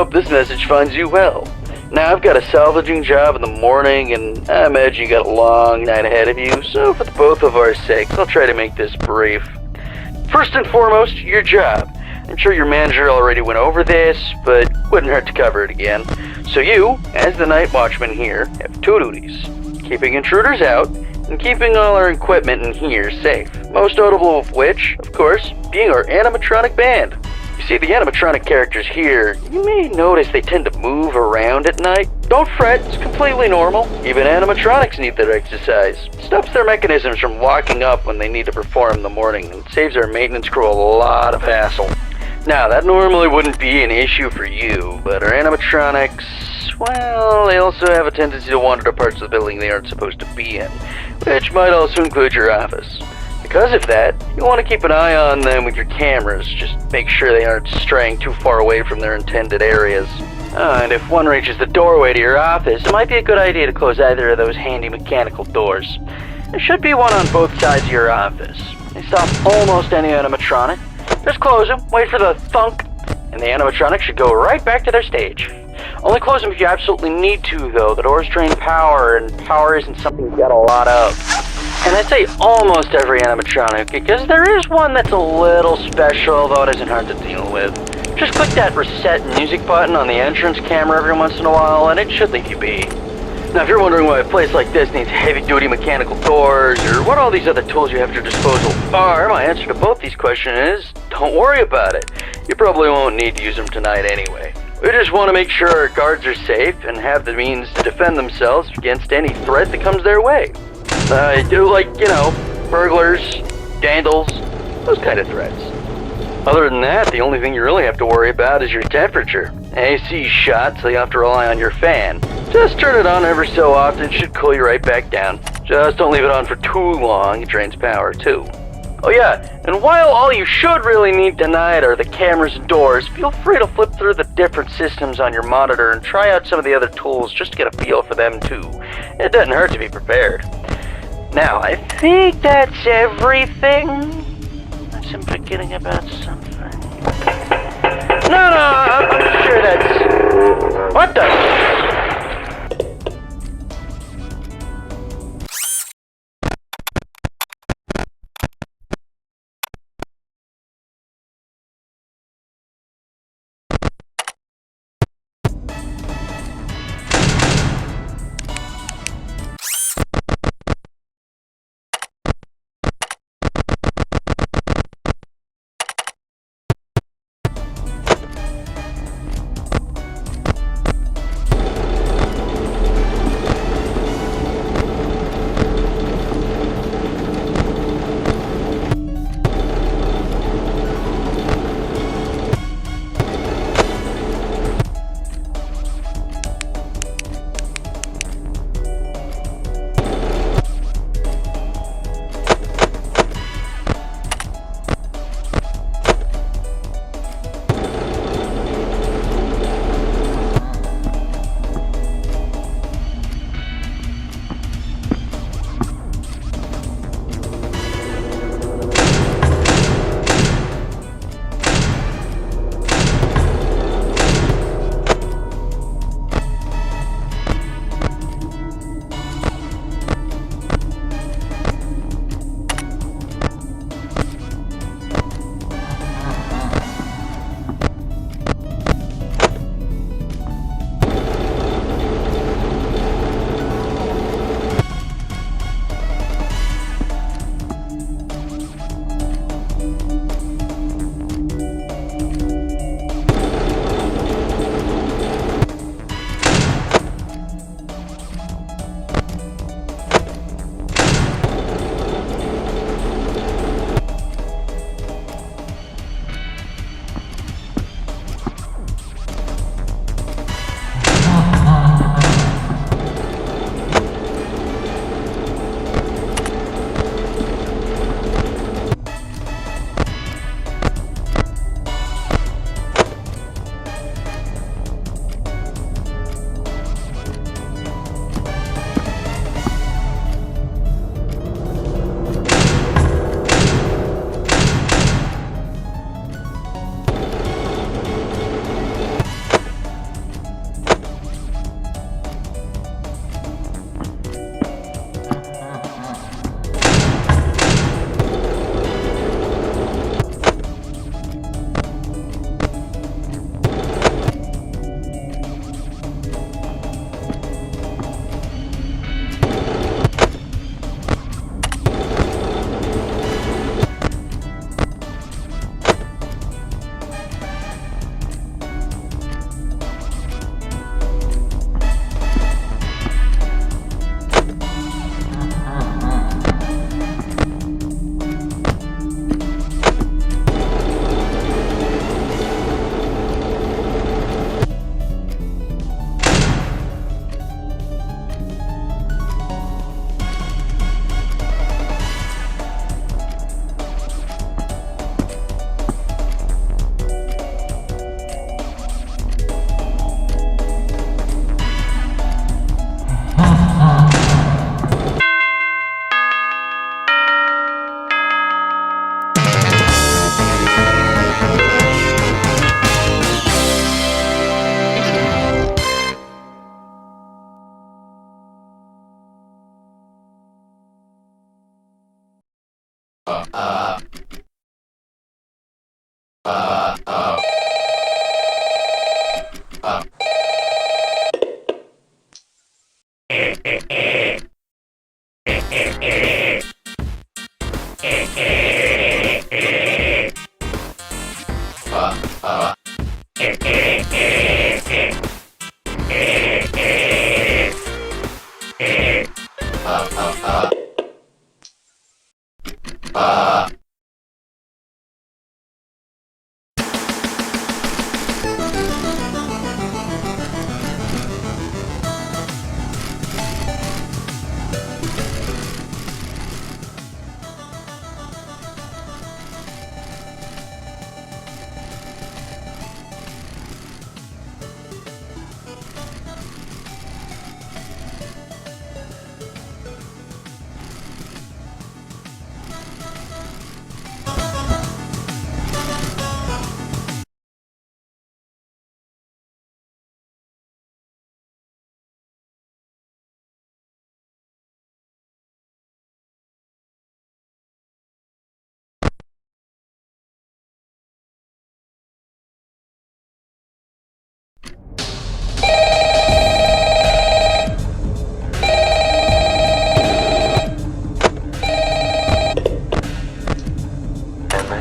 hope this message finds you well. Now, I've got a salvaging job in the morning, and I imagine you got a long night ahead of you, so for the both of our sakes, I'll try to make this brief. First and foremost, your job. I'm sure your manager already went over this, but wouldn't hurt to cover it again. So you, as the night watchman here, have two duties. Keeping intruders out, and keeping all our equipment in here safe. Most notable of which, of course, being our animatronic band. You see, the animatronic characters here, you may notice they tend to move around at night. Don't fret, it's completely normal. Even animatronics need their exercise. Stops their mechanisms from locking up when they need to perform in the morning, and saves our maintenance crew a lot of hassle. Now, that normally wouldn't be an issue for you, but our animatronics, well, they also have a tendency to wander to parts of the building they aren't supposed to be in, which might also include your office. Because of that, you'll want to keep an eye on them with your cameras, just make sure they aren't straying too far away from their intended areas. And if one reaches the doorway to your office, it might be a good idea to close either of those handy mechanical doors. There should be one on both sides of your office. They stop almost any animatronic. Just close them, wait for the thunk, and the animatronic should go right back to their stage. Only close them if you absolutely need to, though. The doors drain power, and power isn't something you get a lot of. And I'd say almost every animatronic, because there is one that's a little special, though it isn't hard to deal with. Just click that reset music button on the entrance camera every once in a while, and it should leave you be. Now, if you're wondering why a place like this needs heavy-duty mechanical doors, or what all these other tools you have at your disposal are, my answer to both these questions is, don't worry about it. You probably won't need to use them tonight anyway. We just want to make sure our guards are safe and have the means to defend themselves against any threat that comes their way. Burglars, vandals, those kind of threats. Other than that, the only thing you really have to worry about is your temperature. AC shot, so you have to rely on your fan. Just turn it on every so often, it should cool you right back down. Just don't leave it on for too long, it drains power too. Oh yeah, and while all you should really need tonight are the cameras and doors, feel free to flip through the different systems on your monitor and try out some of the other tools just to get a feel for them too. It doesn't hurt to be prepared. Now, I think that's everything. Unless I'm forgetting about something. No, I'm sure that's... What the...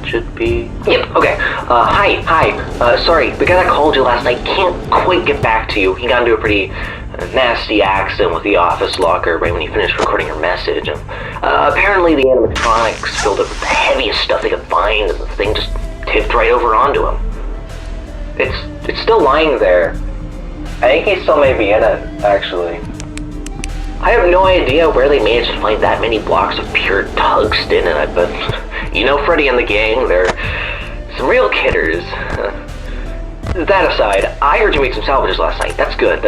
Should be. Yep, okay. Hi. Sorry, the guy that called you last night can't quite get back to you. He got into a pretty nasty accident with the office locker right when he finished recording your message. And, apparently the animatronics filled it with the heaviest stuff they could find, and the thing just tipped right over onto him. It's still lying there. I think he still may be in it, actually. I have no idea where they managed to find that many blocks of pure tungsten in it, but you know Freddy and the gang, they're some real kidders. That aside, I heard you make some salvages last night. That's good.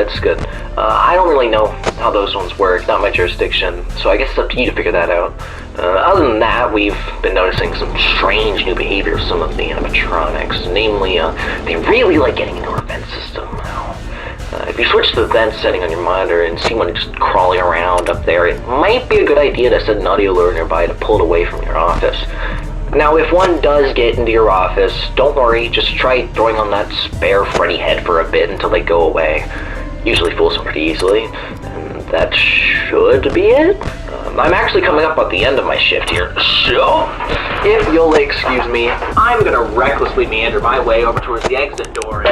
I don't really know how those ones work, not my jurisdiction, so I guess it's up to you to figure that out. Other than that, we've been noticing some strange new behavior of some of the animatronics. Namely, they really like getting into our vent system. If you switch to the vent setting on your monitor and see one just crawling around up there, it might be a good idea to set an audio alert nearby to pull it away from your office. Now, if one does get into your office, don't worry, just try throwing on that spare Freddy head for a bit until they go away. Usually fools them pretty easily, and that should be it. I'm actually coming up at the end of my shift here, so if you'll excuse me, I'm gonna recklessly meander my way over towards the exit door.